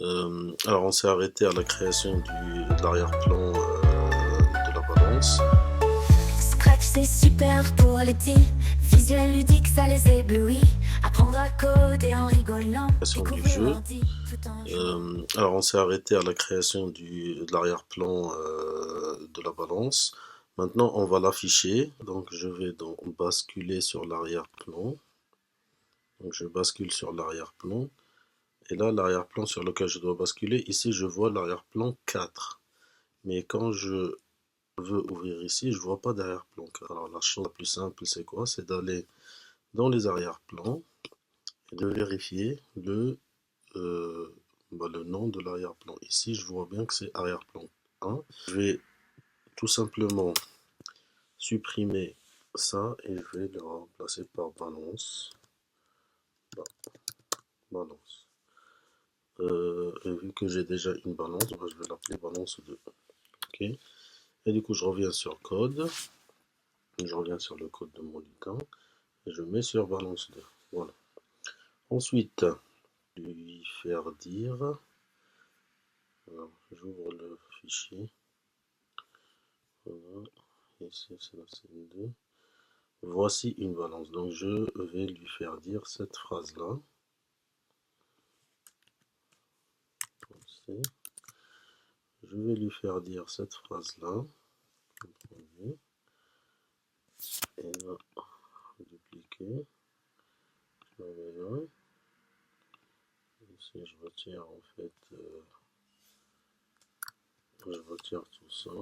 Alors on s'est arrêté à la création de l'arrière-plan de la balance. Scratch c'est super pour l'été, visuel ludique ça les éblouit. Apprendre à coder en rigolant, Du jeu. Alors on s'est arrêté à la création de l'arrière-plan de la balance. Maintenant on va l'afficher, donc je vais donc basculer sur l'arrière-plan. Donc je bascule sur l'arrière-plan. Et là, l'arrière-plan sur lequel je dois basculer, ici je vois l'arrière-plan 4. Mais quand je veux ouvrir ici, je vois pas d'arrière-plan 4. Alors la chose la plus simple, c'est quoi? C'est d'aller dans les arrière-plans et de vérifier le nom de l'arrière-plan. Ici, je vois bien que c'est arrière-plan 1. Je vais tout simplement supprimer ça et je vais le remplacer par balance. Balance. Et vu que j'ai déjà une balance, je vais l'appeler balance 2. Ok. Et du coup, je reviens sur code. Je reviens sur le code de mon lutin. Et je mets sur balance 2. Voilà. Ensuite, lui faire dire. Alors, j'ouvre le fichier. Voilà. Ici, c'est la scène 2. Voici une balance. Donc, je vais lui faire dire cette phrase-là. Je vais lui faire dire cette phrase-là. Et là, dupliquer. Je mets là. Ici, je retire en fait. Je retire tout ça.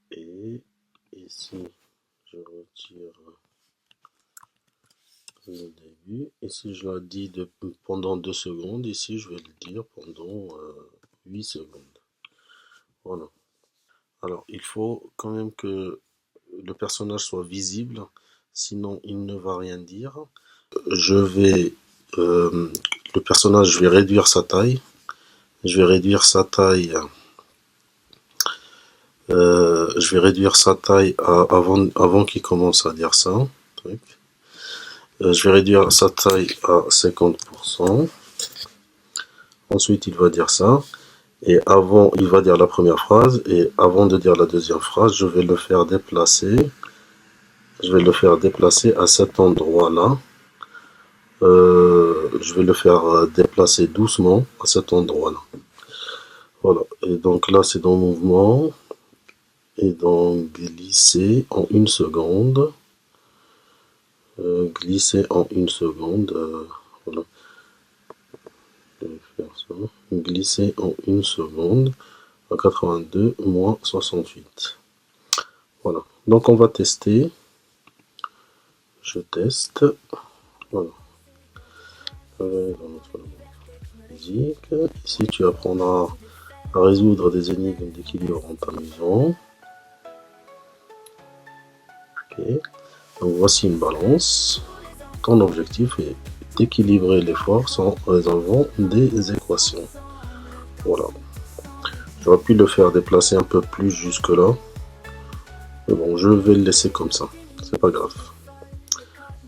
Et ici, je retire le début. Ici, je la dis pendant 2 secondes. Ici, je vais le dire pendant 8 secondes. Voilà. Alors, il faut quand même que le personnage soit visible, sinon il ne va rien dire. Je vais, le personnage, je vais réduire sa taille. Je vais réduire sa taille. Je vais réduire sa taille avant qu'il commence à dire ça. Je vais réduire sa taille à 50%. Ensuite, il va dire ça. Et avant, il va dire la première phrase. Et avant de dire la deuxième phrase, je vais le faire déplacer. Je vais le faire déplacer à cet endroit-là. Je vais le faire déplacer doucement à cet endroit-là. Voilà. Et donc là, c'est dans mouvement. Et dans glisser en 1 seconde. Glisser en 1 seconde. Voilà. Je vais faire ça. Glisser en 1 seconde à 82 moins 68. Voilà. Donc on va tester. Je teste. Voilà. Dans notre musique. Ici tu apprendras à résoudre des énigmes d'équilibre en t'amusant. Ok. Donc voici une balance. Ton objectif est d'équilibrer les forces en résolvant des équations. Voilà. J'aurais pu le faire déplacer un peu plus jusque là. Mais bon, je vais le laisser comme ça. C'est pas grave.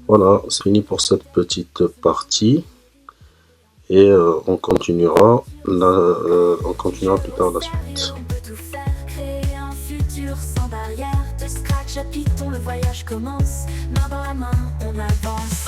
Voilà, c'est fini pour cette petite partie. Et on continuera plus tard la suite. On peut tout faire, créer un futur sans barrière. De Scratch à Python, le voyage commence. Main dans la main, on avance.